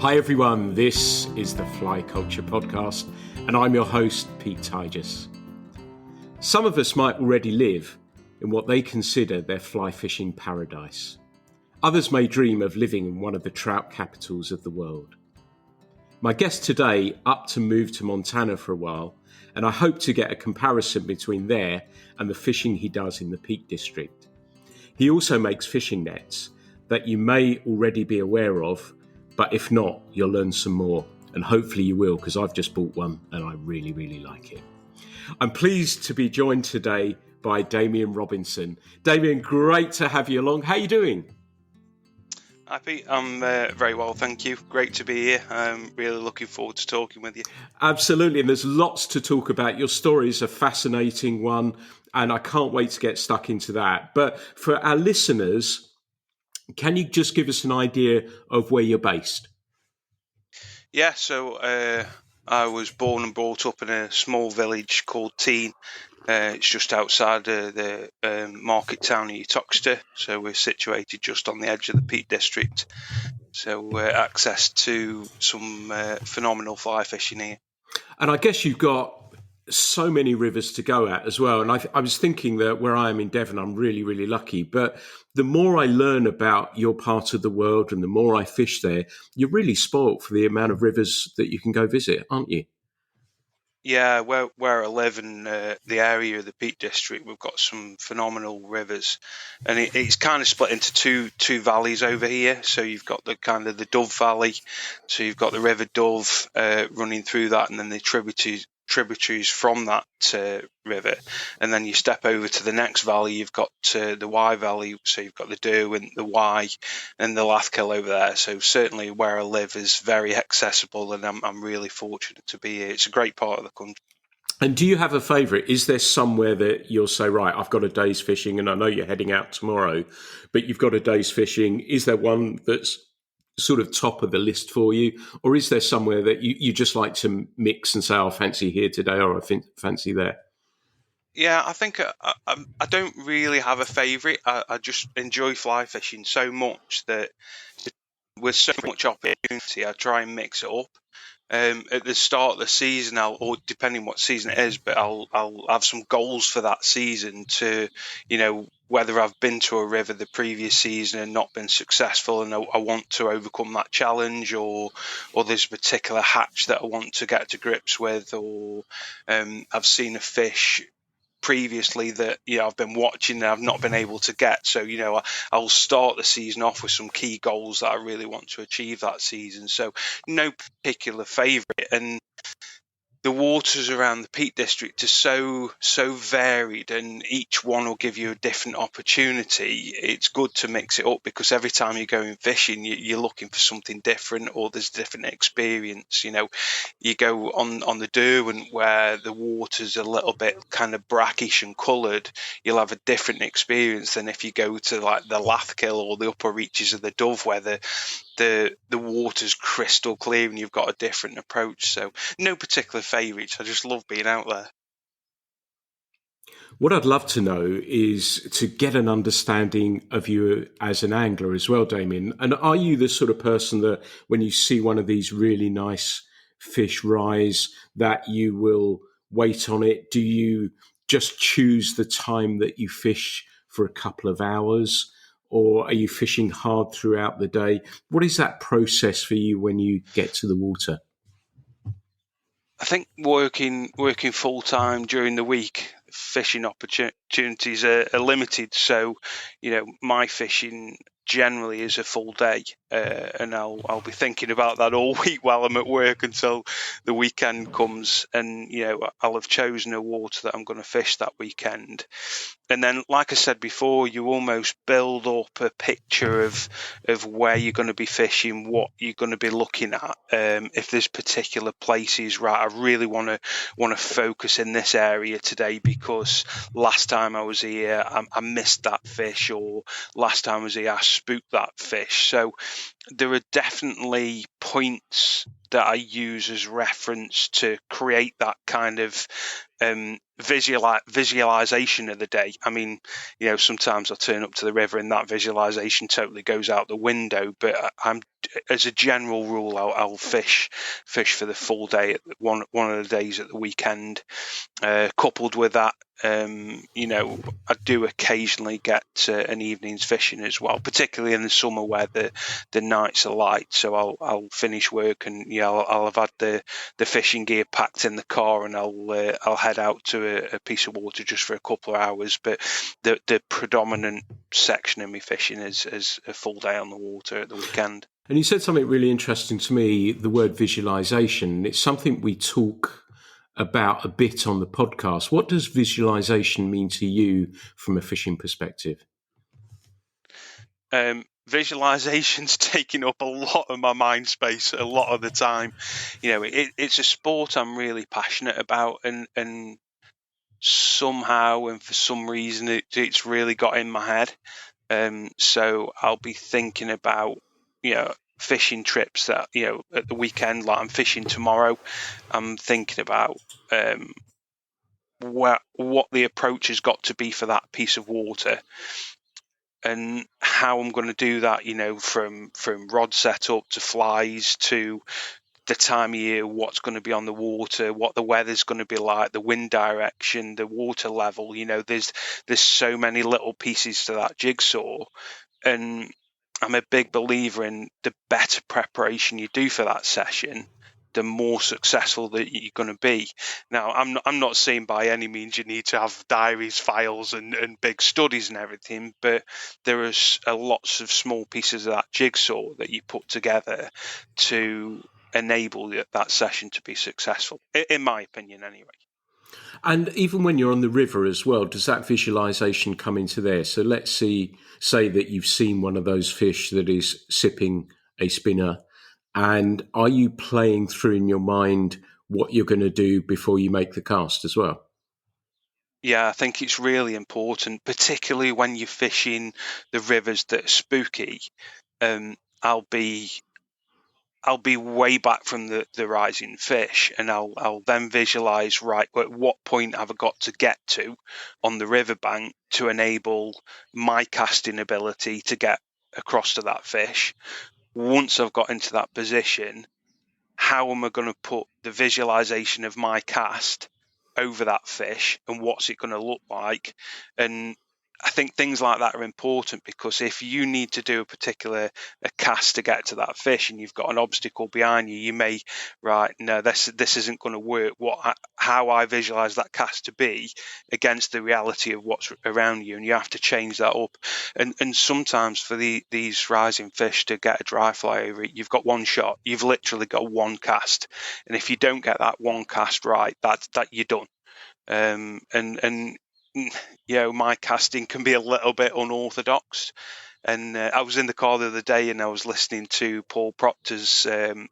Hi everyone, this is the Fly Culture Podcast and I'm your host, Pete Tigers. Some of us might already live in what they consider their fly fishing paradise. Others may dream of living in one of the trout capitals of the world. My guest today upped to move to Montana for a while, and I hope to get a comparison between there and the fishing he does in the Peak District. He also makes fishing nets that you may already be aware of, but if not, you'll learn some more, and hopefully you will, because I've just bought one and I really, really like it. I'm pleased to be joined today by Damian Robinson. Damian, great to have you along. How are you doing? Hi Pete, I'm very well, thank you. Great to be here. I'm really looking forward to talking with you. Absolutely, and there's lots to talk about. Your story is a fascinating one, and I can't wait to get stuck into that. But for our listeners, can you just give us an idea of where you're based? Yeah, so I was born and brought up in a small village called Teen. It's just outside the market town of Uttoxeter, so we're situated just on the edge of the Peak District. So access to some phenomenal fly fishing here. And I guess you've got so many rivers to go at as well. And I was thinking that where I am in Devon, I'm really, really lucky. But the more I learn about your part of the world and the more I fish there, you're really spoilt for the amount of rivers that you can go visit, aren't you? Yeah, where I live in the area of the Peak District, we've got some phenomenal rivers, and it's kind of split into two valleys over here. So you've got the kind of the Dove Valley, so you've got the River Dove running through that, and then the tributaries from that river, and then you step over to the next valley, you've got the Wye Valley, so you've got the Dew and the Wye and the Lathkill over there. So certainly where I live is very accessible, and I'm really fortunate to be here. It's a great part of the country. And do you have a favourite? Is there somewhere that you'll say, right, I've got a day's fishing, and I know you're heading out tomorrow, but you've got a day's fishing. Is there one that's sort of top of the list for you? Or is there somewhere that you just like to mix and say, I fancy here today or I fancy there? Yeah, I think I don't really have a favourite. I just enjoy fly fishing so much that with so much opportunity, I try and mix it up. At the start of the season, or depending what season it is, but I'll have some goals for that season to, whether I've been to a river the previous season and not been successful, and I want to overcome that challenge, or there's a particular hatch that I want to get to grips with, or I've seen a fish previously that I've been watching and I've not been able to get. So I'll start the season off with some key goals that I really want to achieve that season. So no particular favourite, and the waters around the Peak District are so varied, and each one will give you a different opportunity. It's good to mix it up, because every time you're going fishing, you're looking for something different, or there's a different experience. You go on the Derwent, where the water's a little bit kind of brackish and coloured, you'll have a different experience than if you go to like the Lathkill or the upper reaches of the Dove, where the water's crystal clear and you've got a different approach. So no particular favourites. I just love being out there. What I'd love to know is to get an understanding of you as an angler as well, Damien. And are you the sort of person that when you see one of these really nice fish rise, that you will wait on it? Do you just choose the time that you fish for a couple of hours? Or are you fishing hard throughout the day? What is that process for you when you get to the water? I think working full time during the week, fishing opportunities are limited. So, my fishling generally is a full day, and I'll be thinking about that all week while I'm at work until the weekend comes, and I'll have chosen a water that I'm going to fish that weekend. And then, like I said before, you almost build up a picture of where you're going to be fishing, what you're going to be looking at. If there's particular places, right, I really want to focus in this area today, because last time I was here, I missed that fish, or last time I was here, I spooked that fish. So there are definitely points that I use as reference to create that kind of visualization of the day. I mean, sometimes I turn up to the river and that visualization totally goes out the window. But as a general rule, I'll fish for the full day at one of the days at the weekend. Coupled with that, I do occasionally get an evening's fishing as well, particularly in the summer where the nights are light. So I'll finish work and I'll have had the fishing gear packed in the car, and I'll head out to a piece of water just for a couple of hours. But the predominant section of me fishing is a full day on the water at the weekend. And you said something really interesting to me, the word visualization. It's something we talk about a bit on the podcast. What does visualization mean to you from a fishing perspective? Visualization's taking up a lot of my mind space a lot of the time. It's a sport I'm really passionate about, and somehow and for some reason it's really got in my head. So I'll be thinking about fishing trips that at the weekend, like I'm fishing tomorrow. I'm thinking about what the approach has got to be for that piece of water, and how I'm going to do that, from rod setup to flies to the time of year, what's going to be on the water, what the weather's going to be like, the wind direction, the water level. There's so many little pieces to that jigsaw, and I'm a big believer in the better preparation you do for that session, the more successful that you're going to be. Now, I'm not saying by any means you need to have diaries, files, and big studies and everything, but there are lots of small pieces of that jigsaw that you put together to enable that session to be successful, in my opinion, anyway. And even when you're on the river as well, does that visualization come into there? So let's say that you've seen one of those fish that is sipping a spinner, and are you playing through in your mind what you're going to do before you make the cast as well? Yeah, I think it's really important, particularly when you're fishing the rivers that are spooky. I'll be way back from the rising fish, and I'll then visualize, right, at what point have I got to get to on the riverbank to enable my casting ability to get across to that fish. Once I've got into that position, how am I going to put the visualization of my cast over that fish, and what's it going to look like? And I think things like that are important, because if you need to do a cast to get to that fish and you've got an obstacle behind you, you may, right, no, this isn't going to work. How I visualize that cast to be against the reality of what's around you, and you have to change that up. And sometimes for these rising fish to get a dry fly over it, you've got one shot. You've literally got one cast, and if you don't get that one cast right, that you're done. My casting can be a little bit unorthodox. And I was in the car the other day and I was listening to Paul Proctor's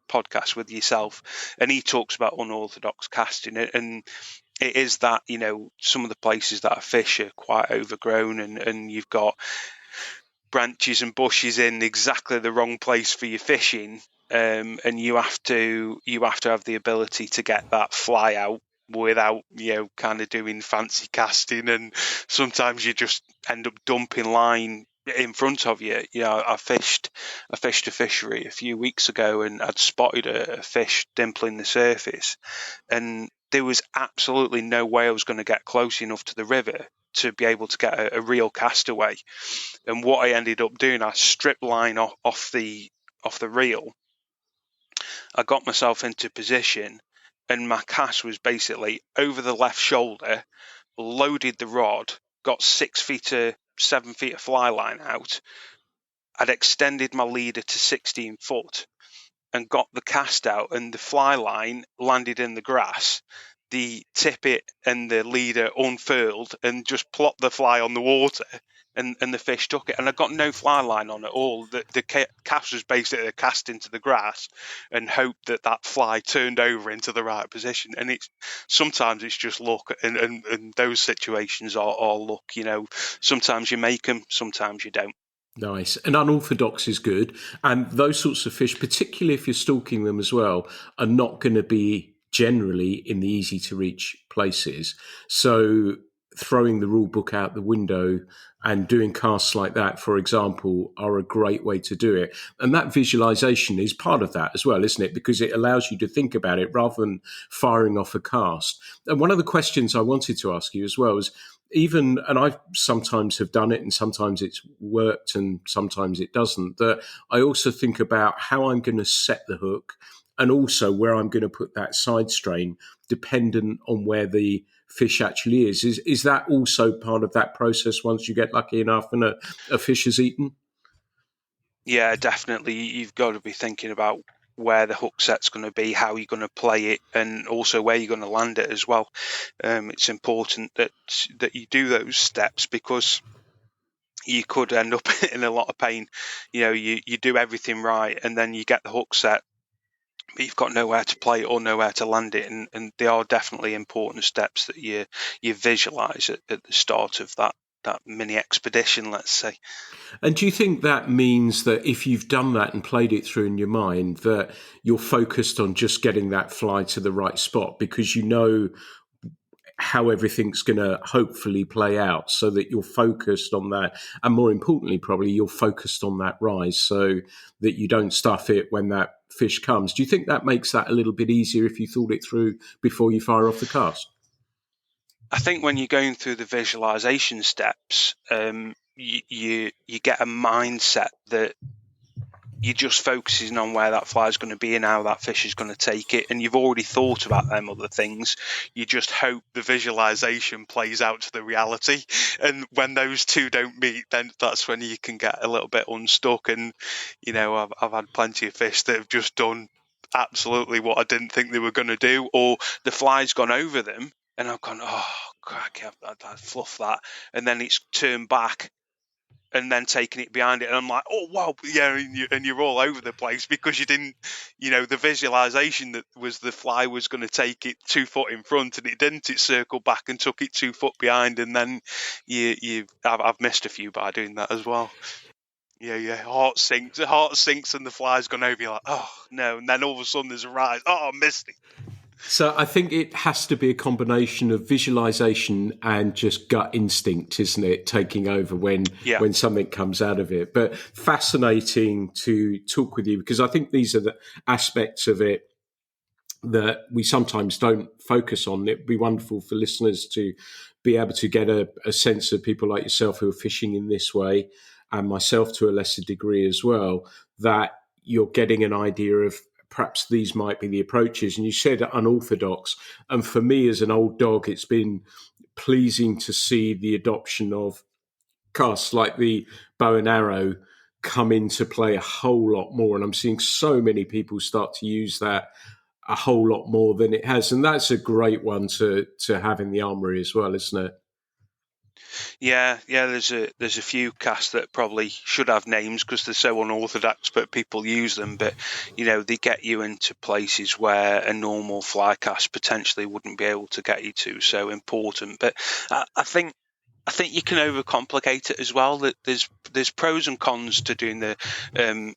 podcast with yourself, and he talks about unorthodox casting. And it is that, some of the places that I fish are quite overgrown, and you've got branches and bushes in exactly the wrong place for your fishing. And you have to have the ability to get that fly out without kind of doing fancy casting, and sometimes you just end up dumping line in front of you. I fished a fishery a few weeks ago, and I'd spotted a fish dimpling the surface, and there was absolutely no way I was going to get close enough to the river to be able to get a real castaway. And what I ended up doing, I stripped line off the reel. I got myself into position, and my cast was basically over the left shoulder, loaded the rod, got 6 feet to 7 feet of fly line out. I'd extended my leader to 16 foot and got the cast out, and the fly line landed in the grass. The tippet and the leader unfurled and just plopped the fly on the water, and the fish took it. And I got no fly line on at all. The cast was basically cast into the grass and hoped that fly turned over into the right position. And sometimes it's just luck, and those situations are luck. Sometimes you make them, sometimes you don't. Nice. And unorthodox is good. And those sorts of fish, particularly if you're stalking them as well, are not going to be generally in the easy to reach places. So throwing the rule book out the window and doing casts like that, for example, are a great way to do it. And that visualization is part of that as well, isn't it? Because it allows you to think about it rather than firing off a cast. And one of the questions I wanted to ask you as well is, even, and I sometimes have done it and sometimes it's worked and sometimes it doesn't, that I also think about how I'm going to set the hook and also where I'm going to put that side strain dependent on where the fish actually is. Is that also part of that process once you get lucky enough and a fish is eaten? Yeah, definitely. You've got to be thinking about where the hook set's going to be, how you're going to play it, and also where you're going to land it as well. It's important that you do those steps, because you could end up in a lot of pain. You do everything right and then you get the hook set, but you've got nowhere to play it or nowhere to land it, and they are definitely important steps that you visualize at the start of that mini expedition, let's say. And do you think that means that if you've done that and played it through in your mind, that you're focused on just getting that fly to the right spot because you know how everything's going to hopefully play out, so that you're focused on that? And more importantly, probably you're focused on that rise so that you don't stuff it when that fish comes. Do you think that makes that a little bit easier if you thought it through before you fire off the cast? I think when you're going through the visualization steps, you get a mindset that you're just focusing on where that fly is going to be and how that fish is going to take it, and you've already thought about them other things. You just hope the visualization plays out to the reality, and when those two don't meet, then that's when you can get a little bit unstuck. And I've had plenty of fish that have just done absolutely what I didn't think they were going to do, or the fly's gone over them and I've gone, oh crack, I fluffed that, and then it's turned back and then taking it behind it, and I'm like, oh wow, yeah, and you're all over the place because you didn't, the visualization that was the fly was going to take it 2 foot in front, and it didn't. It circled back and took it 2 foot behind, and then I've missed a few by doing that as well. Yeah, heart sinks, and the fly's gone over. You're like, oh no, and then all of a sudden there's a rise. Oh, I missed it. So I think it has to be a combination of visualization and just gut instinct, isn't it, taking over when something comes out of it. But fascinating to talk with you, because I think these are the aspects of it that we sometimes don't focus on. It'd be wonderful for listeners to be able to get a sense of people like yourself who are fishing in this way, and myself to a lesser degree as well, that you're getting an idea of perhaps these might be the approaches. And you said unorthodox. And for me, as an old dog, it's been pleasing to see the adoption of casts like the bow and arrow come into play a whole lot more. And I'm seeing so many people start to use that a whole lot more than it has. And that's a great one to have in the armory as well, isn't it? Yeah. There's a few casts that probably should have names because they're so unorthodox, but people use them. But they get you into places where a normal fly cast potentially wouldn't be able to get you to. So important. But I think you can overcomplicate it as well. That there's pros and cons to doing the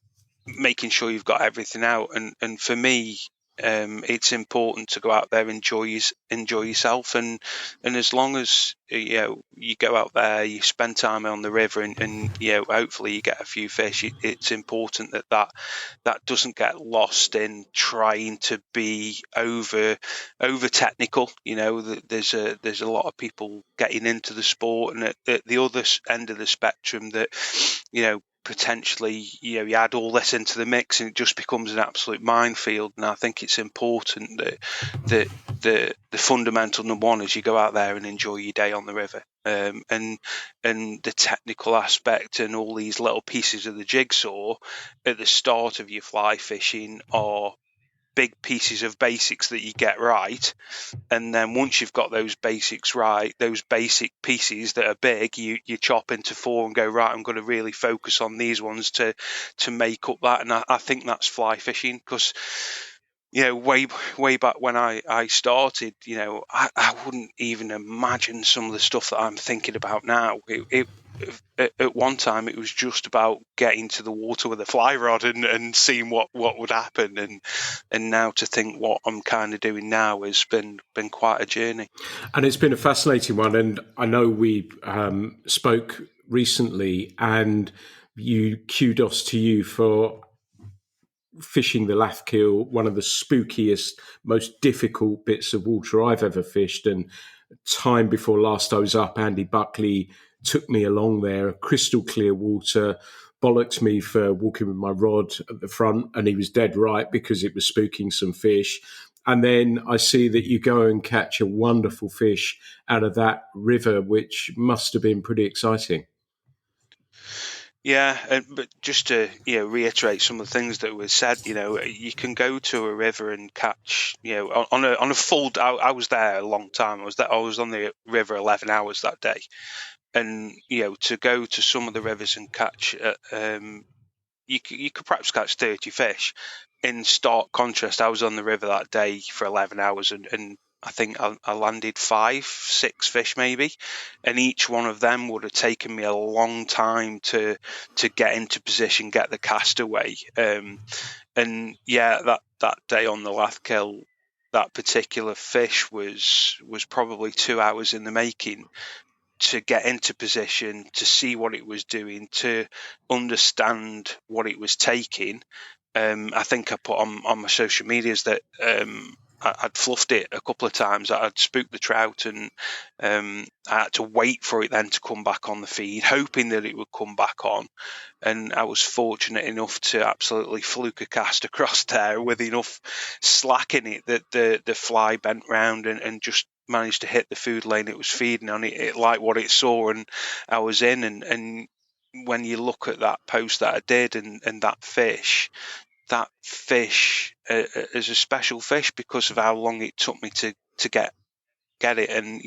making sure you've got everything out. And for me, it's important to go out there, enjoy yourself, and as long as you go out there, you spend time on the river, and hopefully you get a few fish. It's important that doesn't get lost in trying to be over technical. There's a lot of people getting into the sport, and at the other end of the spectrum that potentially you add all this into the mix and it just becomes an absolute minefield. And I think it's important that the fundamental number one is you go out there and enjoy your day on the river, and the technical aspect and all these little pieces of the jigsaw at the start of your fly fishing are big pieces of basics that you get right. And then once you've got those basics right, those basic pieces that are big, you chop into four and go, right, I'm going to really focus on these ones to make up that. And I think that's fly fishing, because way back when I started, I wouldn't even imagine some of the stuff that I'm thinking about now. at one time it was just about getting to the water with a fly rod and seeing what would happen, and now to think what I'm kind of doing now has been quite a journey. And it's been a fascinating one. And I know we spoke recently, and kudos to you for fishing the Lathkill, one of the spookiest, most difficult bits of water I've ever fished. And time before last I was up, Andy Buckley took me along there, crystal clear water, bollocked me for walking with my rod at the front, and he was dead right because it was spooking some fish. And then I see that you go and catch a wonderful fish out of that river, which must have been pretty exciting. Yeah, but just to reiterate some of the things that were said, you can go to a river and catch, on a full. I was there a long time. I was on the river 11 hours that day, and to go to some of the rivers and catch, you could perhaps catch 30 fish. In stark contrast, I was on the river that day for 11 hours, and I think I landed 5-6 fish maybe, and each one of them would have taken me a long time to get into position, get the cast away. And yeah, that day on the Lathkill, that particular fish was probably 2 hours in the making, to get into position, to see what it was doing, to understand what it was taking. I think I put on my social medias that I'd fluffed it a couple of times. I'd spooked the trout, and I had to wait for it then to come back on the feed, hoping that it would come back on. And I was fortunate enough to absolutely fluke a cast across there with enough slack in it that the fly bent round and just managed to hit the food lane it was feeding on. It liked what it saw, and I was in. And when you look at that post that I did and that fish is a special fish because of how long it took me to get it. And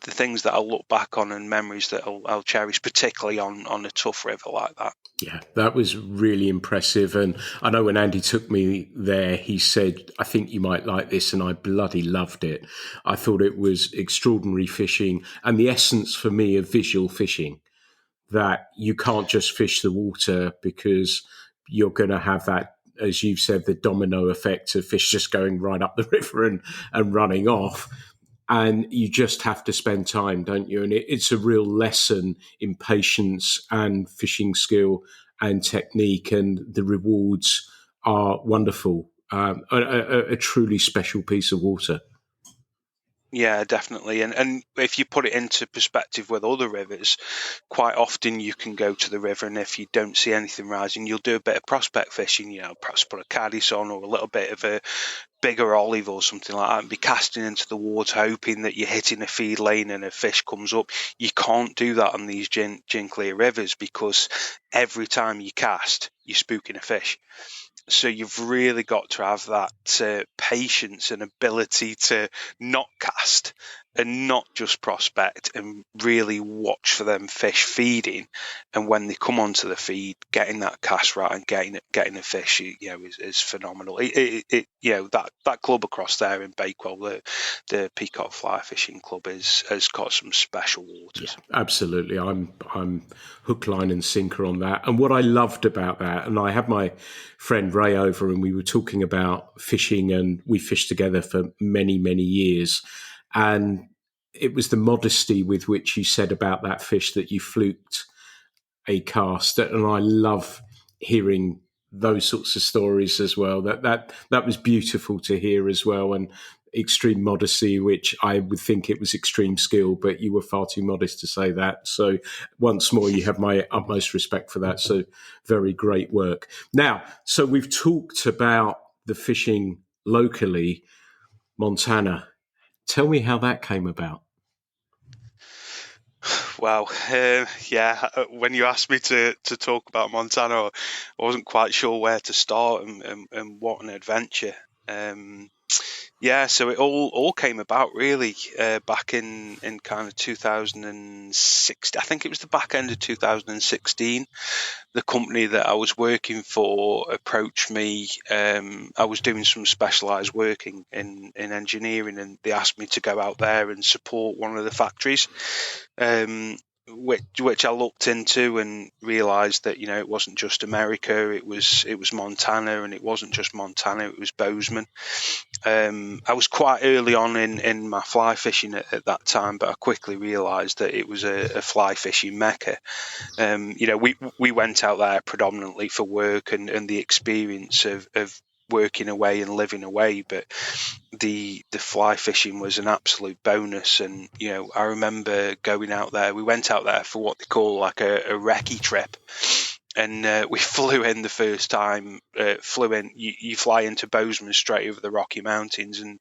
the things that I'll look back on and memories that I'll cherish, particularly on a tough river like that. Yeah, that was really impressive. And I know when Andy took me there, he said, I think you might like this. And I bloody loved it. I thought it was extraordinary fishing, and the essence for me of visual fishing, that you can't just fish the water, because you're going to have that, as you've said, the domino effect of fish just going right up the river and running off. And you just have to spend time, don't you? And it's a real lesson in patience and fishing skill and technique, and the rewards are wonderful. A truly special piece of water. Yeah, definitely. And if you put it into perspective with other rivers, quite often you can go to the river, and if you don't see anything rising, you'll do a bit of prospect fishing, perhaps put a caddis on or a little bit of a bigger olive or something like that, and be casting into the water, hoping that you're hitting a feed lane and a fish comes up. You can't do that on these gin clear rivers, because every time you cast, you're spooking a fish. So you've really got to have that patience and ability to not cast and not just prospect, and really watch for them fish feeding. And when they come onto the feed, getting that cast right and getting a fish, is phenomenal. That club across there in Bakewell, the Peacock Fly Fishing Club, has got some special waters. Yeah, absolutely. I'm hook, line, and sinker on that. And what I loved about that, and I had my friend Ray over, and we were talking about fishing, and we fished together for many, many years. And it was the modesty with which you said about that fish that you fluked a cast. And I love hearing those sorts of stories as well. That was beautiful to hear as well. And extreme modesty, which I would think it was extreme skill, but you were far too modest to say that. So once more, you have my utmost respect for that. So very great work. Now, so we've talked about the fishing locally, Montana. Tell me how that came about. Wow, when you asked me to talk about Montana, I wasn't quite sure where to start, and what an adventure. Yeah, so it all came about really back in kind of 2006. I think it was the back end of 2016. The company that I was working for approached me. I was doing some specialised work in engineering, and they asked me to go out there and support one of the factories. Which I looked into and realised that it wasn't just America, it was Montana, and it wasn't just Montana, it was Bozeman. I was quite early on in my fly fishing at that time, but I quickly realised that it was a fly fishing mecca. We went out there predominantly for work and the experience of working away and living away, but the fly fishing was an absolute bonus. And I remember going out there. We went out there for what they call like a recce trip, and we flew in the first time. You fly into Bozeman straight over the Rocky Mountains, and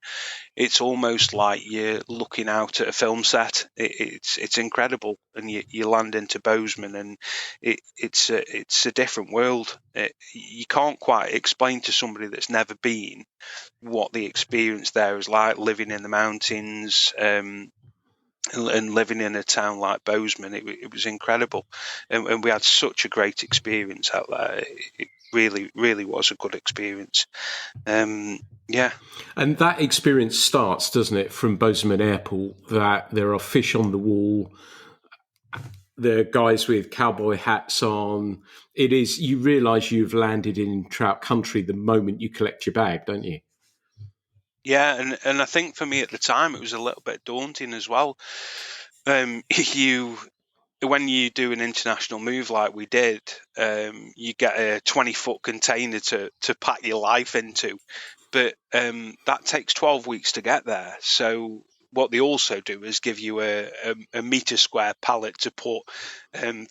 it's almost like you're looking out at a film set. It's incredible, and you land into Bozeman, and it's a different world. You can't quite explain to somebody that's never been what the experience there is like, living in the mountains, and living in a town like Bozeman. It was incredible, and we had such a great experience out there. It really, really was a good experience. Yeah. And that experience starts, doesn't it, from Bozeman Airport, that there are fish on the wall, there are guys with cowboy hats on. It is, you realise you've landed in trout country the moment you collect your bag, don't you? Yeah, and I think for me at the time it was a little bit daunting as well. When you do an international move like we did, you get a 20-foot container to pack your life into, but that takes 12 weeks to get there. So what they also do is give you a meter square pallet to put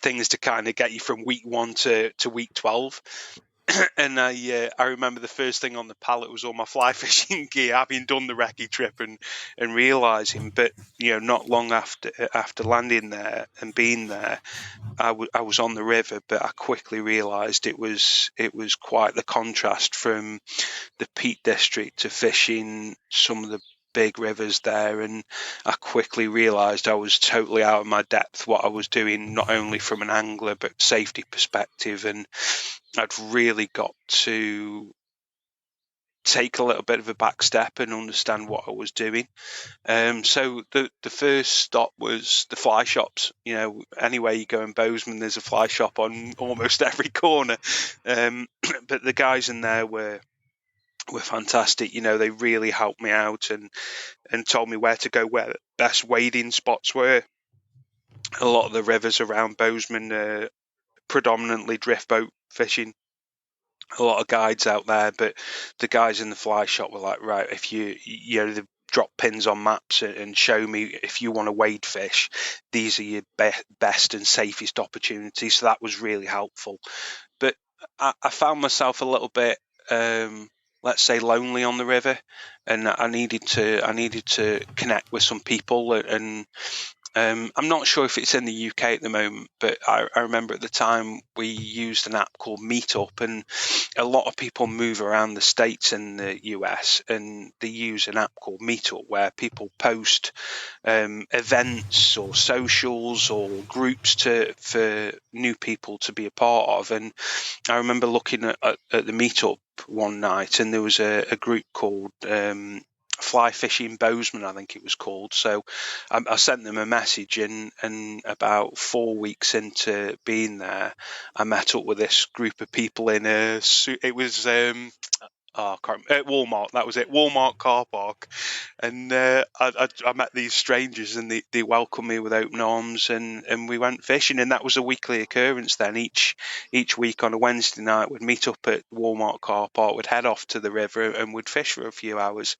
things to kind of get you from week 1 to week 12. And I remember the first thing on the pallet was all my fly fishing gear, having done the recce trip and realising. But not long after landing there and being there, I was on the river, but I quickly realised it was quite the contrast from the Peak District to fishing some of the big rivers there, and I quickly realised I was totally out of my depth what I was doing, not only from an angler but safety perspective, and I'd really got to take a little bit of a back step and understand what I was doing. So the first stop was the fly shops. Anywhere you go in Bozeman, there's a fly shop on almost every corner. But the guys in there were fantastic. They really helped me out and told me where to go, where the best wading spots were. A lot of the rivers around Bozeman are predominantly drift boat fishing. A lot of guides out there, but the guys in the fly shop were like, right, if they drop pins on maps and show me if you want to wade fish, these are your best and safest opportunities. So that was really helpful. But I found myself a little bit, let's say, lonely on the river, and I needed to connect with some people. And I'm not sure if it's in the UK at the moment, but I remember at the time we used an app called Meetup, and a lot of people move around the States and the US, and they use an app called Meetup where people post events or socials or groups for new people to be a part of. And I remember looking at the Meetup one night, and there was a group called Fly Fishing Bozeman, I think it was called. So I sent them a message, and about 4 weeks into being there, I met up with this group of people in it was I can't remember, Walmart. That was it, Walmart car park. And I met these strangers, and they welcomed me with open arms, and we went fishing. And that was a weekly occurrence then. Each week on a Wednesday night, we'd meet up at Walmart car park, we'd head off to the river, and we'd fish for a few hours.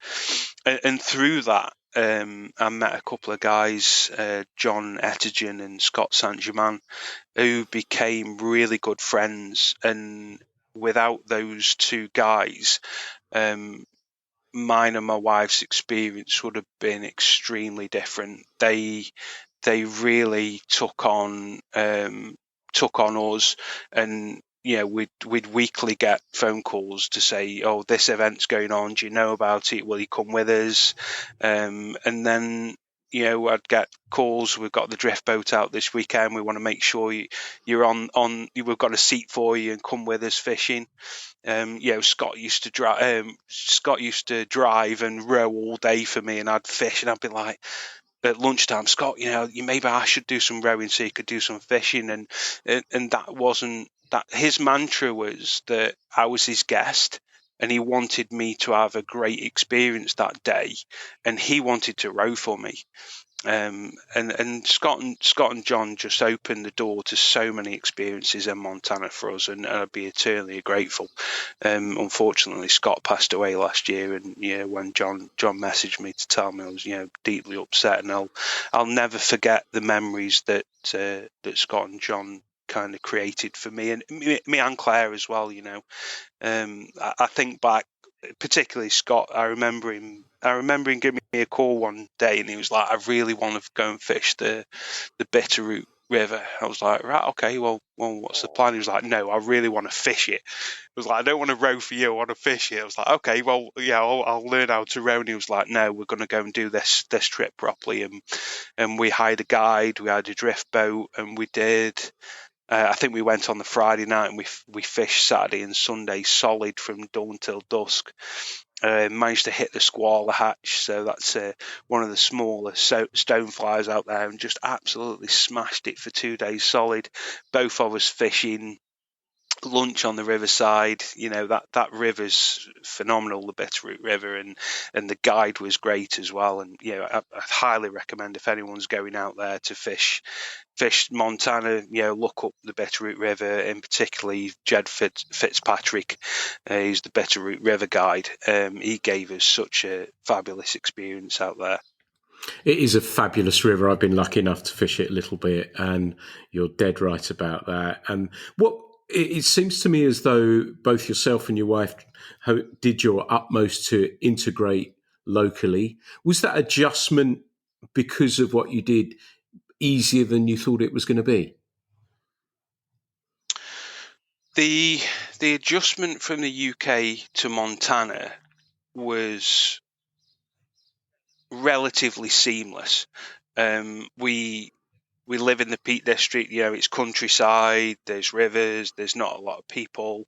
And through that, I met a couple of guys, John Ettigen and Scott Saint-Germain, who became really good friends. And without those two guys, mine and my wife's experience would have been extremely different. They really took on us, and we'd weekly get phone calls to say, oh, this event's going on, do you know about it, will you come with us? And then I'd get calls, we've got the drift boat out this weekend, we want to make sure you're on we've got a seat for you and come with us fishing. Scott used to drive and row all day for me, and I'd fish, and I'd be like, at lunchtime, Scott, maybe I should do some rowing so you could do some fishing. And that wasn't that. His mantra was that I was his guest and he wanted me to have a great experience that day, and he wanted to row for me. And Scott and John just opened the door to so many experiences in Montana for us, and I'd be eternally grateful. Unfortunately, Scott passed away last year, and when John messaged me to tell me, I was deeply upset, and I'll never forget the memories that Scott and John kind of created for me, and me and Claire as well. I think back, particularly Scott. I remember him giving me a call one day, and he was like, I really want to go and fish the Bitterroot River. I was like, right, okay, well, what's the plan? He was like, no, I really want to fish it. I was like, I don't want to row for you, I want to fish it. I was like, okay, well, yeah, I'll learn how to row. And he was like, no, we're going to go and do this trip properly. And we hired a guide, we had a drift boat, and we did. I think we went on the Friday night, and we fished Saturday and Sunday solid from dawn till dusk. Managed to hit the squaller hatch, so that's one of the smaller stoneflies out there, and just absolutely smashed it for 2 days solid. Both of us fishing, lunch on the riverside. That river's phenomenal, the Bitterroot River, and the guide was great as well. And I highly recommend, if anyone's going out there to fish Montana, look up the Bitterroot River, and particularly Jed Fitzpatrick. He's the Bitterroot River guide. He gave us such a fabulous experience out there. It is a fabulous river. I've been lucky enough to fish it a little bit, and you're dead right about that. And it seems to me as though both yourself and your wife did your utmost to integrate locally. Was that adjustment, because of what you did, easier than you thought it was going to be? The adjustment from the UK to Montana was relatively seamless. We live in the Peak District, it's countryside, there's rivers, there's not a lot of people.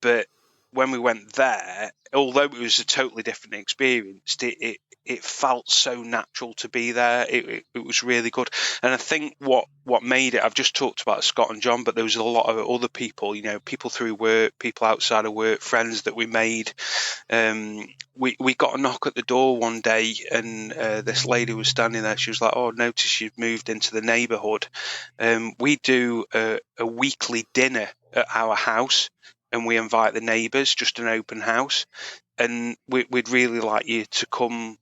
But when we went there, although it was a totally different experience, it felt so natural to be there. It was really good. And I think what made it, I've just talked about Scott and John, but there was a lot of other people, people through work, people outside of work, friends that we made. We got a knock at the door one day, and this lady was standing there. She was like, oh, notice you've moved into the neighbourhood. We do a weekly dinner at our house, and we invite the neighbours, just an open house, and we'd really like you to come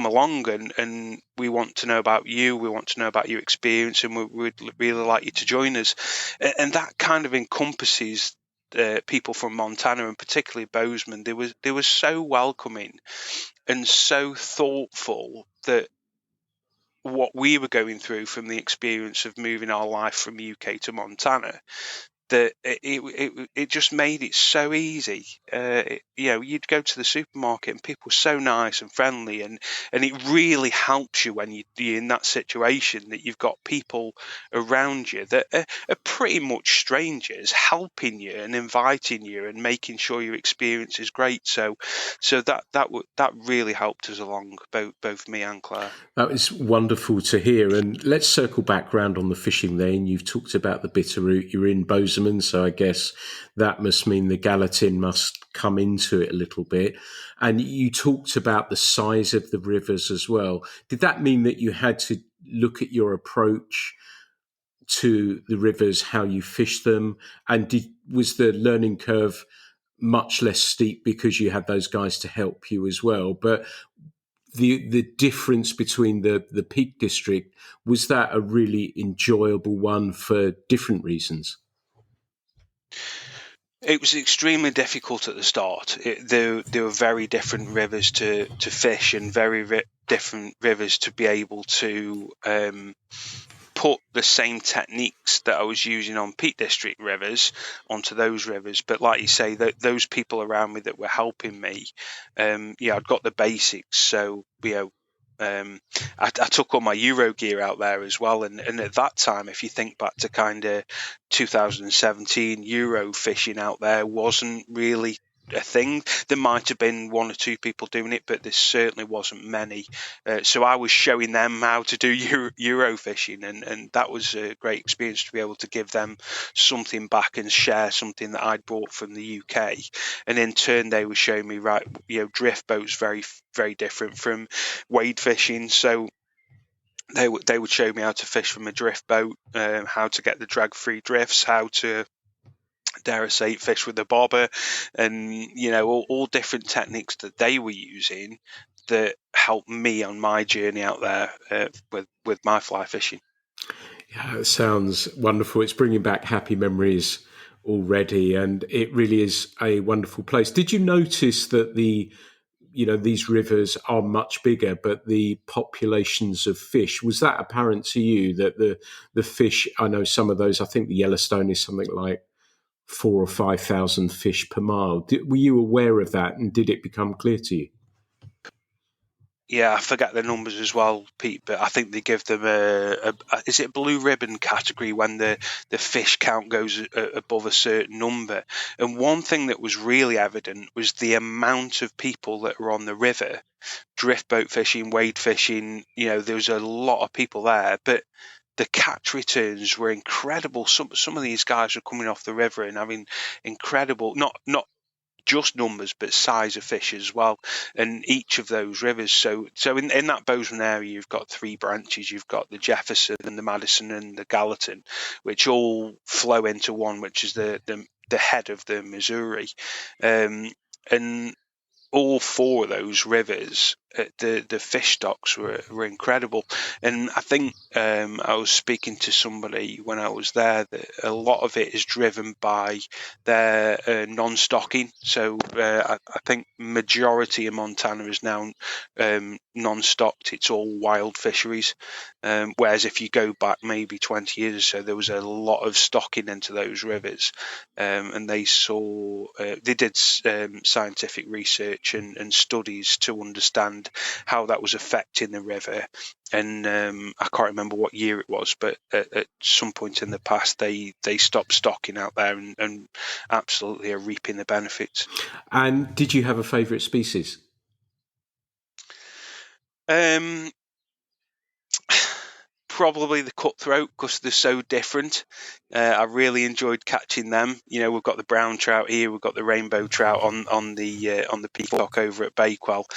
along, and we want to know about you, we want to know about your experience, and we'd really like you to join us. And that kind of encompasses people from Montana, and particularly Bozeman. They were so welcoming and so thoughtful that what we were going through from the experience of moving our life from UK to Montana, that it just made it so easy. You'd go to the supermarket and people were so nice and friendly, and it really helps you when you're in that situation, that you've got people around you that are pretty much strangers helping you and inviting you and making sure your experience is great. So that really helped us along, both me and Claire. That was wonderful to hear. And let's circle back round on the fishing then. You've talked about the Bitterroot. You're in Bozeman, so I guess that must mean the Gallatin must come into it a little bit. And you talked about the size of the rivers as well. Did that mean that you had to look at your approach to the rivers, how you fish them? And was the learning curve much less steep because you had those guys to help you as well? But the difference between the Peak District, was that a really enjoyable one for different reasons? It was extremely difficult at the start. There were very different rivers to fish, and very different rivers to be able to put the same techniques that I was using on Peak District rivers onto those rivers. But like you say, those people around me that were helping me, I'd got the basics. So, I took all my Euro gear out there as well. And at that time, if you think back to kind of 2017, Euro fishing out there wasn't really a thing. There might have been one or two people doing it, but there certainly wasn't many. So I was showing them how to do Euro fishing, and that was a great experience to be able to give them something back and share something that I'd brought from the UK. And in turn, they were showing me, drift boats very, very different from wade fishing. So they would show me how to fish from a drift boat, how to get the drag-free drifts, how to, dare I say, fish with a bobber, and all different techniques that they were using that helped me on my journey out there with my fly fishing. Yeah, it sounds wonderful. It's bringing back happy memories already, and it really is a wonderful place. Did you notice that these rivers are much bigger, but the populations of fish, was that apparent to you that the fish, I know some of those, I think the Yellowstone is something like 4,000 or 5,000 fish per mile. Were you aware of that, and did it become clear to you? Yeah, I forget the numbers as well, Pete, but I think they give them is it a blue ribbon category when the fish count goes above a certain number. And one thing that was really evident was the amount of people that were on the river, drift boat fishing, wade fishing. There was a lot of people there, but the catch returns were incredible. Some of these guys were coming off the river and having incredible, not just numbers, but size of fish as well. And each of those rivers. So in that Bozeman area, you've got three branches. You've got the Jefferson and the Madison and the Gallatin, which all flow into one, which is the head of the Missouri. And all four of those rivers, the fish stocks were incredible. And I think I was speaking to somebody when I was there that a lot of it is driven by their non-stocking. So I think majority of Montana is now non-stocked. It's all wild fisheries. Whereas if you go back maybe 20 years or so, there was a lot of stocking into those rivers. And they did scientific research and studies to understand how that was affecting the river. And I can't remember what year it was, but at some point in the past, they stopped stocking out there and absolutely are reaping the benefits. And did you have a favourite species? Probably the cutthroat, because they're so different. I really enjoyed catching them. We've got the brown trout here, we've got the rainbow trout on the peacock over at Bakewell,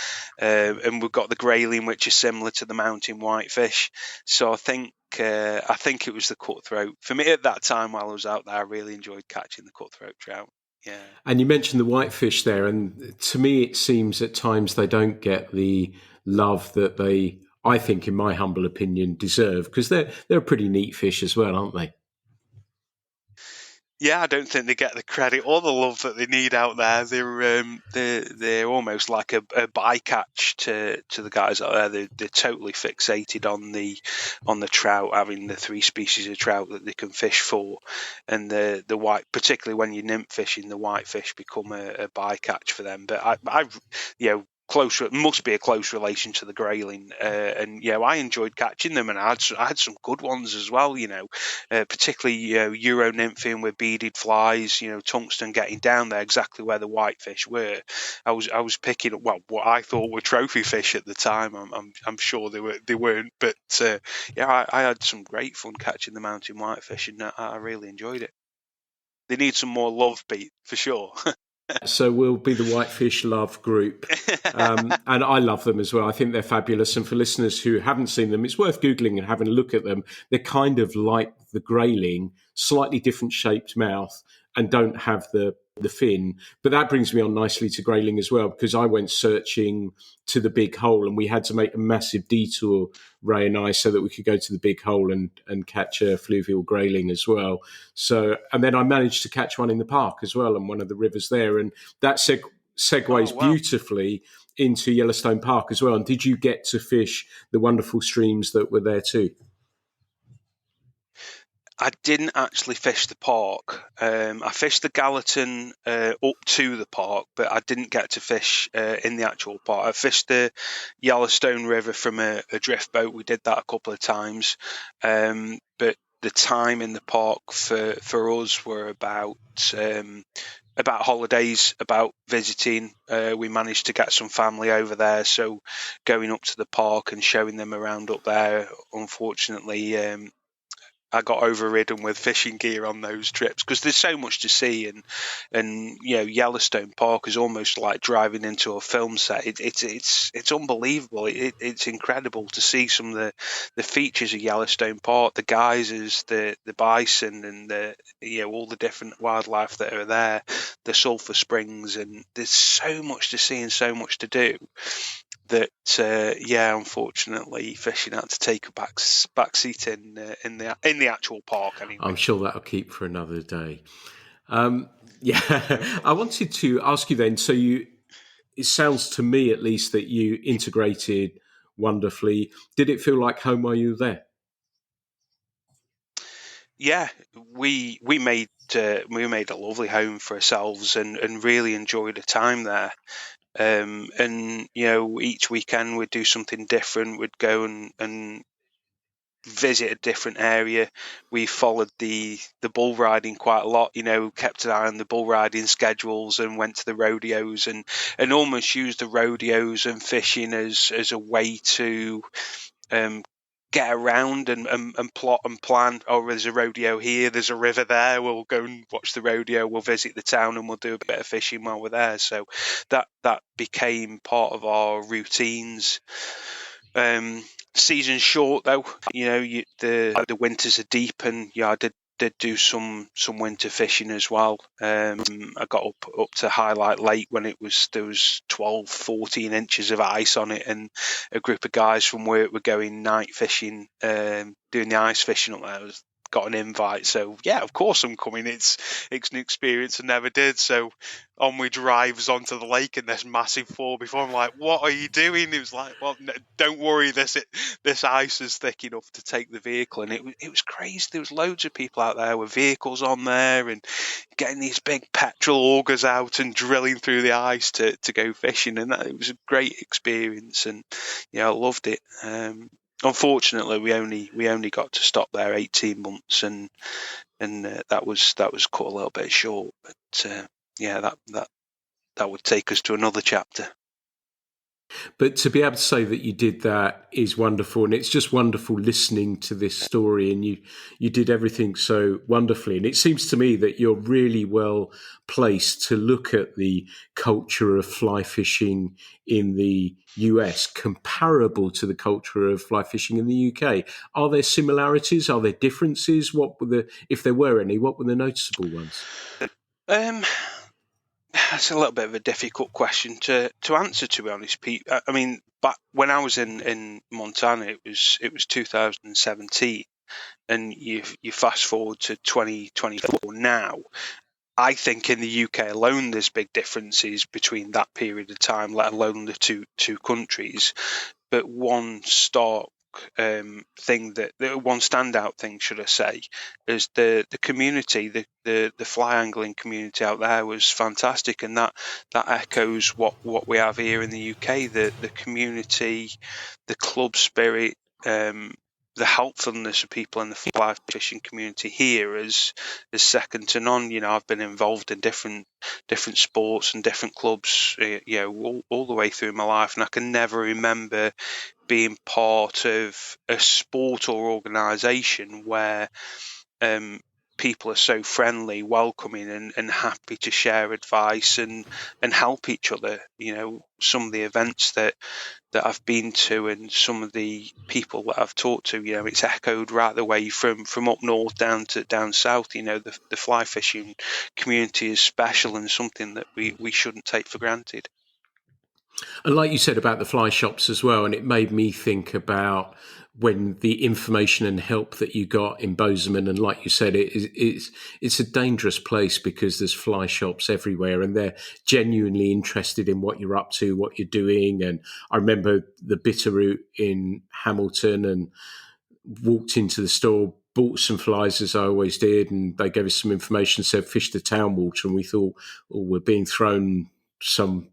and we've got the grayling, which is similar to the mountain whitefish. So I think it was the cutthroat for me at that time. While I was out there, I really enjoyed catching the cutthroat trout. Yeah. And you mentioned the whitefish there, and to me it seems at times they don't get the love that they, I think, in my humble opinion, deserve, because they're a pretty neat fish as well, aren't they? Yeah, I don't think they get the credit or the love that they need out there. They're almost like a bycatch to the guys out there. They're totally fixated on the trout, having the three species of trout that they can fish for, and the white, particularly when you're nymph fishing, the whitefish become a bycatch for them. But I must be a close relation to the grayling, and I enjoyed catching them, and I had some good ones as well. Particularly Euro nymphing with beaded flies. Tungsten getting down there exactly where the whitefish were. I was picking up what I thought were trophy fish at the time. I'm sure they weren't, but I had some great fun catching the mountain whitefish, and I really enjoyed it. They need some more love, Pete, for sure. So we'll be the Whitefish Love group. And I love them as well. I think they're fabulous. And for listeners who haven't seen them, it's worth Googling and having a look at them. They're kind of like the grayling, slightly different shaped mouth, and don't have the fin. But that brings me on nicely to grayling as well, because I went searching to the Big Hole, and we had to make a massive detour, Ray and I, so that we could go to the Big Hole and catch a fluvial grayling as well. So, and then I managed to catch one in the park as well, on one of the rivers there, and that segues beautifully into Yellowstone Park as well. And did you get to fish the wonderful streams that were there too? I didn't actually fish the park. I fished the Gallatin up to the park, but I didn't get to fish in the actual park. I fished the Yellowstone River from a drift boat. We did that a couple of times, but the time in the park for us were about holidays, about visiting. We managed to get some family over there, so going up to the park and showing them around up there, unfortunately, I got overridden with fishing gear on those trips because there's so much to see, and Yellowstone Park is almost like driving into a film set. It's unbelievable. It's incredible to see some of the features of Yellowstone Park, the geysers, the bison, and all the different wildlife that are there, the sulfur springs, and there's so much to see and so much to do. That unfortunately, fishing had to take a back seat in the actual park. Anyway, I'm sure that'll keep for another day. I wanted to ask you then. So it sounds to me, at least, that you integrated wonderfully. Did it feel like home while you were there? Yeah, we made a lovely home for ourselves and really enjoyed the time there. And each weekend we'd do something different. We'd go and visit a different area. We followed the bull riding quite a lot, kept an eye on the bull riding schedules and went to the rodeos and almost used the rodeos and fishing as a way to get around and plot and plan. Oh, there's a rodeo here, there's a river there, we'll go and watch the rodeo, we'll visit the town and we'll do a bit of fishing while we're there. So that became part of our routines. Season's short though, the winters are deep, and I did do some winter fishing as well. I got up to Highlight Lake when there was 12, 14 inches of ice on it, and a group of guys from work were going night fishing, doing the ice fishing up there. Got an invite, so yeah, of course I'm coming. It's an experience I never did. So on we drives onto the lake in this massive 4x4. I'm like, what are you doing? It was like, well, no, don't worry, this ice is thick enough to take the vehicle. And it was crazy. There was loads of people out there with vehicles on there and getting these big petrol augers out and drilling through the ice to go fishing. And it was a great experience, and I loved it. Unfortunately, we only got to stop there 18 months, and that was cut a little bit short. But that would take us to another chapter. But to be able to say that you did that is wonderful, and it's just wonderful listening to this story, and you did everything so wonderfully. And it seems to me that you're really well placed to look at the culture of fly fishing in the US comparable to the culture of fly fishing in the UK. Are there similarities? Are there differences? If there were any, what were the noticeable ones? That's a little bit of a difficult question to answer, to be honest, Pete. I mean, back when I was in Montana, it was 2017, and you fast forward to 2024 now. I think in the UK alone, there's big differences between that period of time, let alone the two countries. But one standout thing, should I say, is the community, the fly angling community out there was fantastic, and that echoes what we have here in the UK. The community, the club spirit, the helpfulness of people in the fly fishing community here is second to none. I've been involved in different sports and different clubs, all the way through my life, and I can never remember being part of a sport or organisation where people are so friendly, welcoming, and happy to share advice and help each other. Some of the events that I've been to and some of the people that I've talked to, it's echoed right the way from up north down south. The fly fishing community is special and something that we shouldn't take for granted. And like you said about the fly shops as well, and it made me think about when the information and help that you got in Bozeman, and like you said, it's a dangerous place because there's fly shops everywhere, and they're genuinely interested in what you're up to, what you're doing. And I remember the Bitterroot in Hamilton, and walked into the store, bought some flies as I always did, and they gave us some information, said fish the town water, and we thought, oh, we're being thrown some,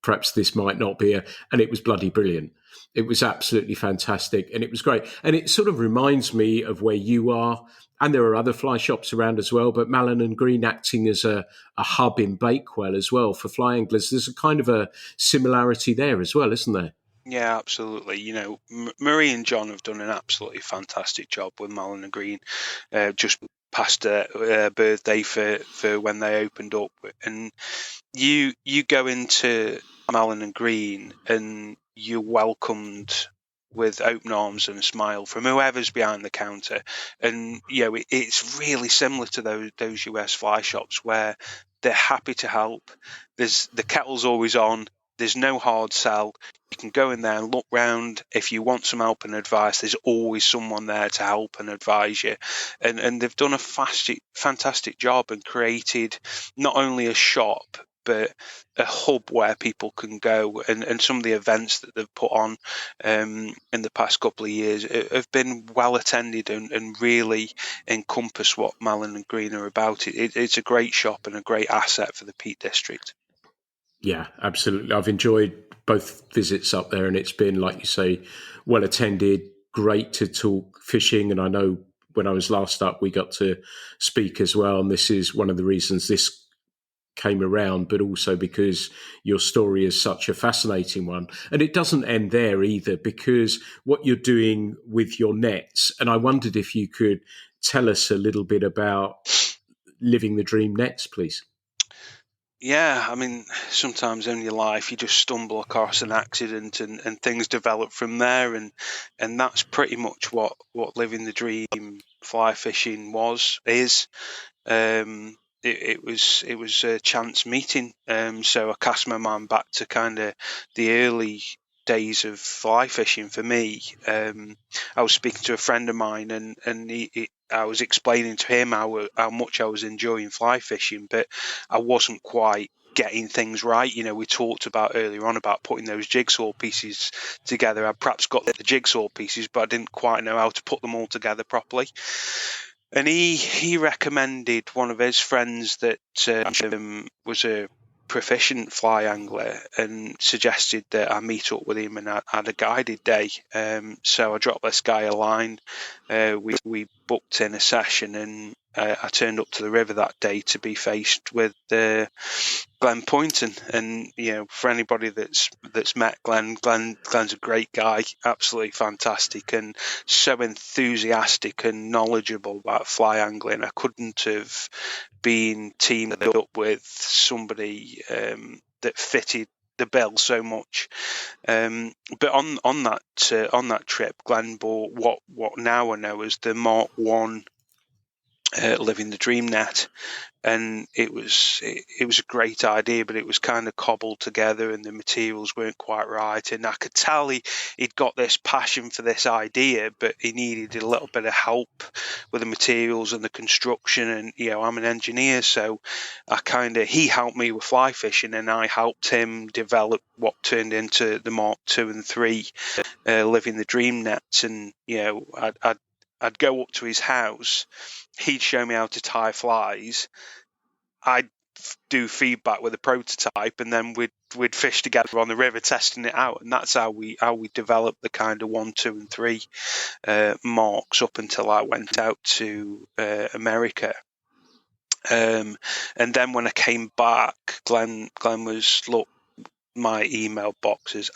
perhaps this might not be and it was bloody brilliant. It was absolutely fantastic, and it was great. And it sort of reminds me of where you are, and there are other fly shops around as well, but Malin and Green acting as a hub in Bakewell as well for fly anglers. There's a kind of a similarity there as well, isn't there? Yeah, absolutely. Marie and John have done an absolutely fantastic job with Malin and Green. Just past their birthday for when they opened up, and you go into Malin and Green and you're welcomed with open arms and a smile from whoever's behind the counter. And it's really similar to those US fly shops where they're happy to help. The kettle's always on. There's no hard sell. You can go in there and look round. If you want some help and advice, there's always someone there to help and advise you. And they've done a fantastic job and created not only a shop, but a hub where people can go. And some of the events that they've put on in the past couple of years have been well attended and really encompass what Malin and Green are about. It's a great shop and a great asset for the Peak District. Yeah, absolutely. I've enjoyed both visits up there, and it's been, like you say, well attended, great to talk fishing. And I know when I was last up, we got to speak as well. And this is one of the reasons this came around, but also because your story is such a fascinating one. And it doesn't end there either, because what you're doing with your nets, and I wondered if you could tell us a little bit about Living the Dream nets, please. Yeah, I mean, sometimes in your life you just stumble across an accident and things develop from there, and that's pretty much what Living the Dream fly fishing is. It was a chance meeting. So I cast my mind back to kind of the early days of fly fishing for me. I was speaking to a friend of mine, and I was explaining to him how much I was enjoying fly fishing, but I wasn't quite getting things right. We talked about earlier on about putting those jigsaw pieces together. I perhaps got the jigsaw pieces, but I didn't quite know how to put them all together properly. And he recommended one of his friends that was a proficient fly angler, and suggested that I meet up with him and I had a guided day. So I dropped this guy a line. We booked in a session, and I turned up to the river that day to be faced with Glenn Poynton. And for anybody that's met Glenn's a great guy, absolutely fantastic, and so enthusiastic and knowledgeable about fly angling. I couldn't have been teamed up with somebody that fitted the bill so much. But on that trip, Glenn bought what now I know as the Mark 1 Living the Dream net, and it was a great idea, but it was kind of cobbled together and the materials weren't quite right. And I could tell he'd got this passion for this idea, but he needed a little bit of help with the materials and the construction. And I'm an engineer, so he helped me with fly fishing, and I helped him develop what turned into the Mark 2 and 3 Living the Dream nets. And I'd go up to his house, he'd show me how to tie flies, I'd do feedback with a prototype, and then we'd fish together on the river testing it out. And that's how we developed the kind of 1, 2 and 3 marks up until I went out to America. And then when I came back, Glenn was, look, my inbox is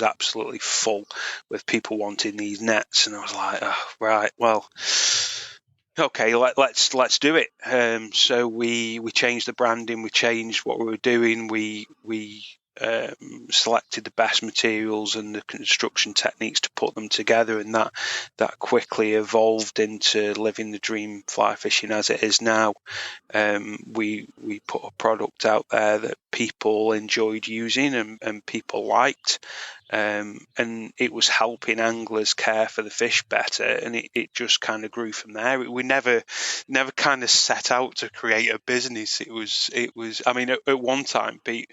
absolutely full with people wanting these nets. And I was like, oh, right, well, okay, let's do it. So we changed the branding, we changed what we were doing, we selected the best materials and the construction techniques to put them together, and that quickly evolved into Living the Dream fly fishing as it is now. We put a product out there that people enjoyed using and people liked, and it was helping anglers care for the fish better, and it just kind of grew from there. We never kind of set out to create a business. It was I mean, at one time, Pete,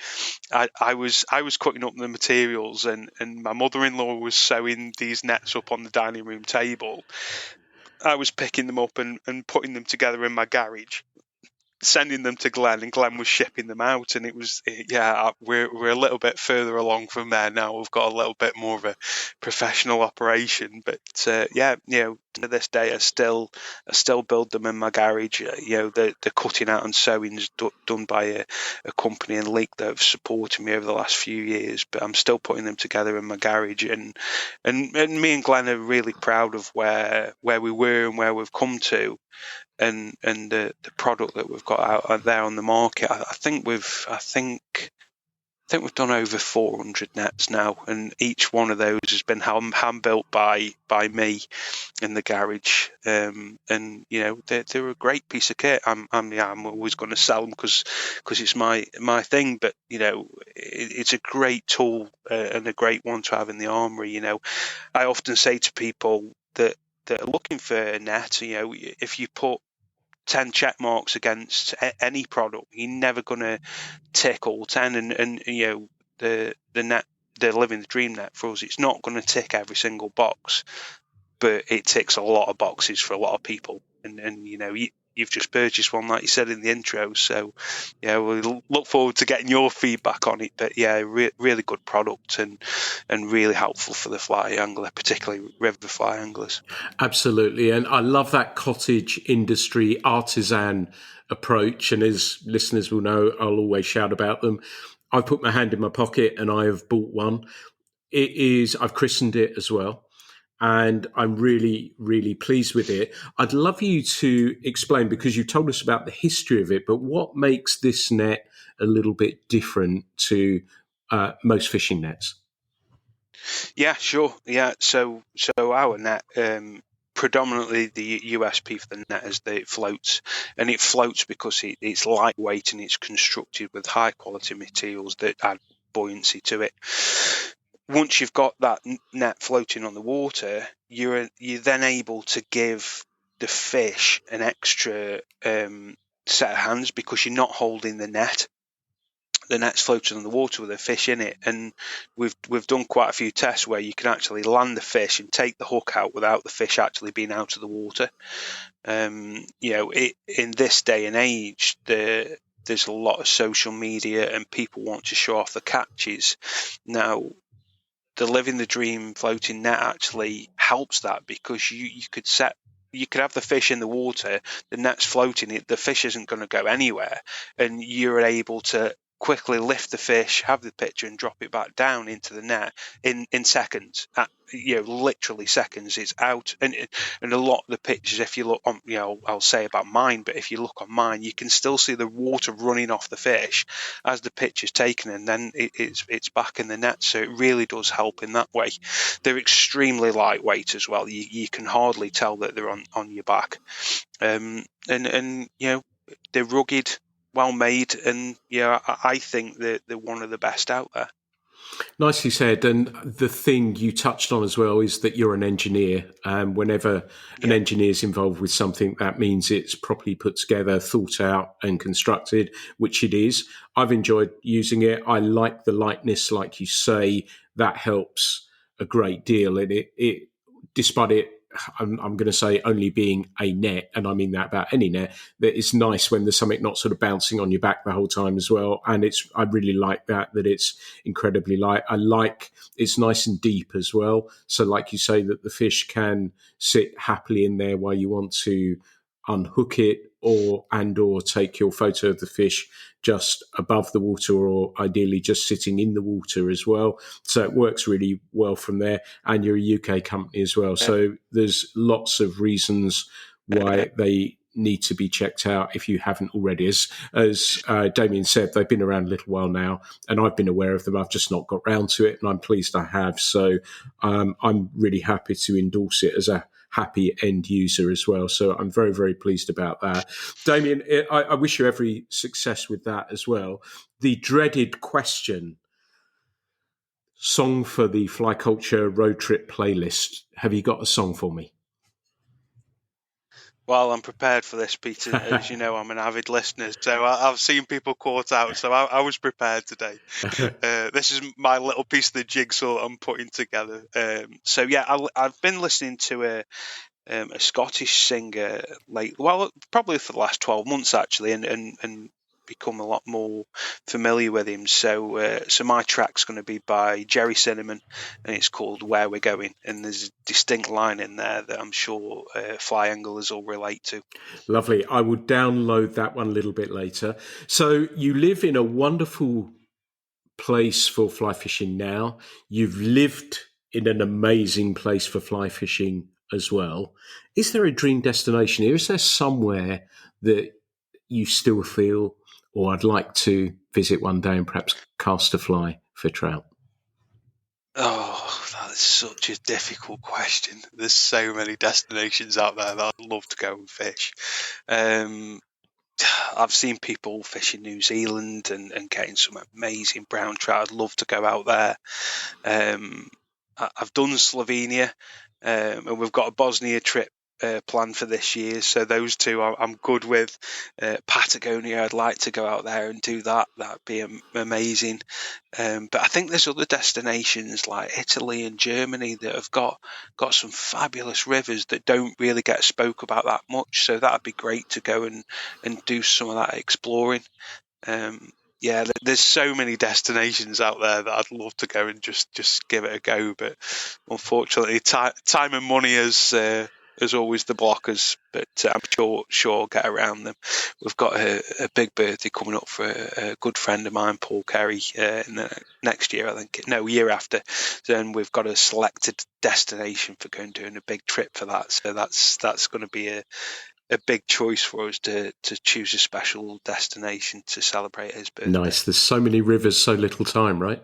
I was cutting up the materials, and my mother-in-law was sewing these nets up on the dining room table. I was picking them up and putting them together in my garage, sending them to Glenn, and Glenn was shipping them out. And we're a little bit further along from there now. We've got a little bit more of a professional operation, but to this day, I still build them in my garage. The cutting out and sewing is done by a company in Leek that have supported me over the last few years, but I'm still putting them together in my garage. And me and Glenn are really proud of where we were and where we've come to. And the product that we've got out there on the market, I think we've done over 400 nets now, and each one of those has been hand built by me in the garage. And they're a great piece of kit. I'm always going to sell them because it's my thing. But it's a great tool and a great one to have in the armory. I often say to people that are looking for a net, if you put 10 check marks against any product, you're never going to tick all 10. And the net, the Living the Dream net for us, it's not going to tick every single box, but it ticks a lot of boxes for a lot of people. And you've just purchased one, like you said in the intro. So we look forward to getting your feedback on it. But really good product and really helpful for the fly angler, particularly river fly anglers. Absolutely. And I love that cottage industry artisan approach. And as listeners will know, I'll always shout about them. I've put my hand in my pocket and I have bought one. I've christened it as well. And I'm really, really pleased with it. I'd love you to explain, because you told us about the history of it, but what makes this net a little bit different to most fishing nets? Yeah, sure. Yeah, so our net, predominantly the USP for the net is that it floats, and it floats because it's lightweight and it's constructed with high quality materials that add buoyancy to it. Once you've got that net floating on the water, you're then able to give the fish an extra set of hands, because you're not holding the net. The net's floating on the water with a fish in it, and we've done quite a few tests where you can actually land the fish and take the hook out without the fish actually being out of the water. In this day and age, there's a lot of social media and people want to show off the catches. Now, the Living the Dream floating net actually helps that, because you could have the fish in the water, the net's floating, the fish isn't going to go anywhere, and you're able to quickly lift the fish, have the picture, and drop it back down into the net in seconds. Literally seconds, it's out. And a lot of the pictures, if you look on, I'll say about mine, but if you look on mine, you can still see the water running off the fish as the picture's taken, and then it's back in the net. So it really does help in that way. They're extremely lightweight as well. You can hardly tell that they're on your back. And they're rugged, well made, and I think that they're one of the best out there. Nicely said. And the thing you touched on as well is that you're an engineer. Whenever an engineer is involved with something, that means it's properly put together, thought out and constructed, which it is. I've enjoyed using it. I like the lightness, like you say. That helps a great deal. And it despite it, I'm going to say, only being a net, and I mean that about any net, that it's nice when there's something not sort of bouncing on your back the whole time as well. And I really like that it's incredibly light. I like it's nice and deep as well. So like you say, that the fish can sit happily in there while you want to unhook it or take your photo of the fish just above the water, or ideally just sitting in the water as well. So it works really well from there. And you're a UK company as well. So there's lots of reasons why they need to be checked out if you haven't already. As Damian said, they've been around a little while now, and I've been aware of them. I've just not got round to it, and I'm pleased I have. So I'm really happy to endorse it as a happy end user as well. So I'm very, very pleased about that. Damian, I wish you every success with that as well. The dreaded question, song for the Fly Culture road trip playlist. Have you got a song for me? Well, I'm prepared for this, Peter. As you know, I'm an avid listener, so I've seen people caught out, so I was prepared today. This is my little piece of the jigsaw that I'm putting together. I've been listening to a Scottish singer probably for the last 12 months actually, and become a lot more familiar with him. So my track's going to be by Jerry Cinnamon, and it's called Where We're Going, and there's a distinct line in there that I'm sure fly anglers will relate to. Lovely. I will download that one a little bit later. So you live in a wonderful place for fly fishing now. You've lived in an amazing place for fly fishing as well. Is there a dream destination here? Is there somewhere that you still feel, or I'd like to visit one day and perhaps cast a fly for trout? Oh, that is such a difficult question. There's so many destinations out there that I'd love to go and fish. I've seen people fish in New Zealand and getting some amazing brown trout. I'd love to go out there. I've done Slovenia, and we've got a Bosnia trip planned for this year. So those two I'm good with. Patagonia, I'd like to go out there and do that. That'd be amazing. But I think there's other destinations like Italy and Germany that have got some fabulous rivers that don't really get spoke about that much. So that'd be great to go and do some of that exploring. Yeah, there's so many destinations out there that I'd love to go and just give it a go. But unfortunately, time and money is always the blockers. But I'm sure I'll get around them. We've got a big birthday coming up for a good friend of mine, Paul Kerry, in the next year, I think. No, year after. Then we've got a selected destination for going doing a big trip for that. So that's going to be a big choice for us to choose a special destination to celebrate his birthday. Nice. There's so many rivers, so little time, right?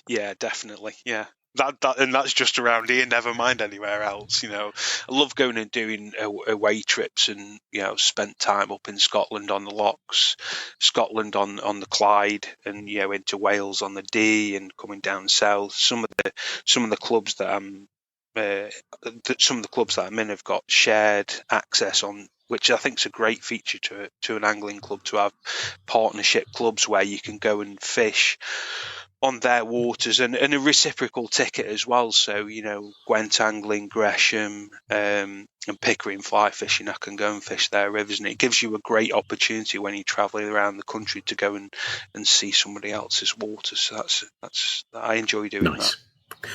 Yeah, definitely. Yeah. And that's just around here, never mind anywhere else. I love going and doing away trips, and spent time up in Scotland on the Lochs, Scotland on the Clyde, and into Wales on the Dee, and coming down south. Some of the clubs that I'm in have got shared access on, which I think is a great feature to an angling club, to have partnership clubs where you can go and fish on their waters, and a reciprocal ticket as well. So, Gwent Angling, Gresham, and Pickering fly fishing, I can go and fish their rivers, and it gives you a great opportunity when you're travelling around the country to go and see somebody else's waters. So that's I enjoy doing that.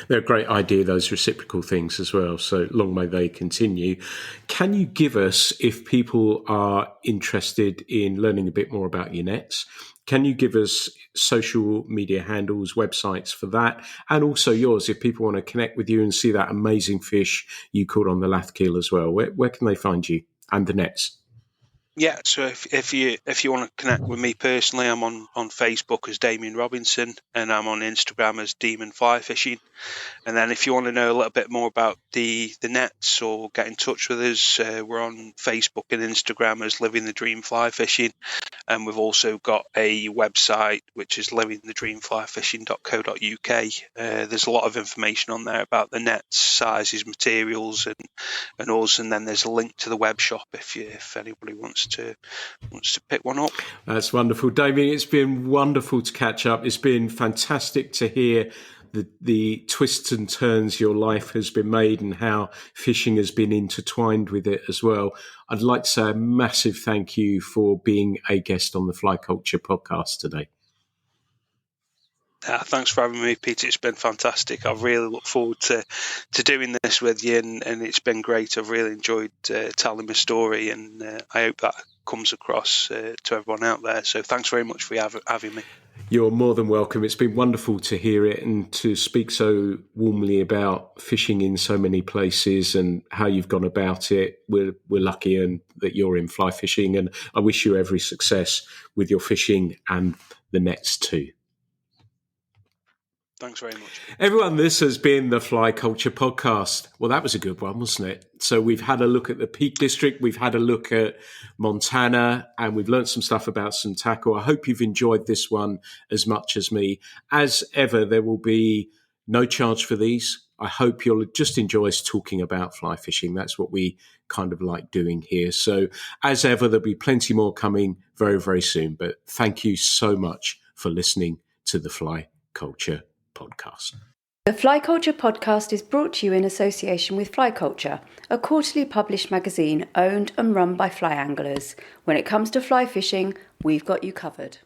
They're a great idea, those reciprocal things as well. So long may they continue. Can you give us, if people are interested in learning a bit more about your nets, can you give us social media handles, websites for that, and also yours if people want to connect with you and see that amazing fish you caught on the Lathkeel as well? Where can they find you and the nets? Yeah, so if you want to connect with me personally, I'm on Facebook as Damian Robinson, and I'm on Instagram as Demon Fly Fishing. And then if you want to know a little bit more about the nets or get in touch with us, we're on Facebook and Instagram as Living the Dream Fly Fishing. And we've also got a website, which is livingthedreamflyfishing.co.uk. There's a lot of information on there about the nets, sizes, materials, and us. And then there's a link to the web shop if anybody wants to pick one up. That's wonderful. Damian, it's been wonderful to catch up. It's been fantastic to hear the twists and turns your life has been made and how fishing has been intertwined with it as well. I'd like to say a massive thank you for being a guest on the Fly Culture podcast today. Thanks for having me, Peter. It's been fantastic. I really look forward to doing this with you, and it's been great. I've really enjoyed telling my story, and I hope that comes across to everyone out there. So thanks very much for having me. You're more than welcome. It's been wonderful to hear it and to speak so warmly about fishing in so many places and how you've gone about it. We're lucky and that you're in fly fishing, and I wish you every success with your fishing and the nets too. Thanks very much. Everyone, this has been the Fly Culture Podcast. Well, that was a good one, wasn't it? So we've had a look at the Peak District, we've had a look at Montana, and we've learned some stuff about some tackle. I hope you've enjoyed this one as much as me. As ever, there will be no charge for these. I hope you'll just enjoy us talking about fly fishing. That's what we kind of like doing here. So as ever, there'll be plenty more coming very, very soon. But thank you so much for listening to the Fly Culture Podcast. The Fly Culture podcast is brought to you in association with Fly Culture, a quarterly published magazine owned and run by fly anglers. When it comes to fly fishing, we've got you covered.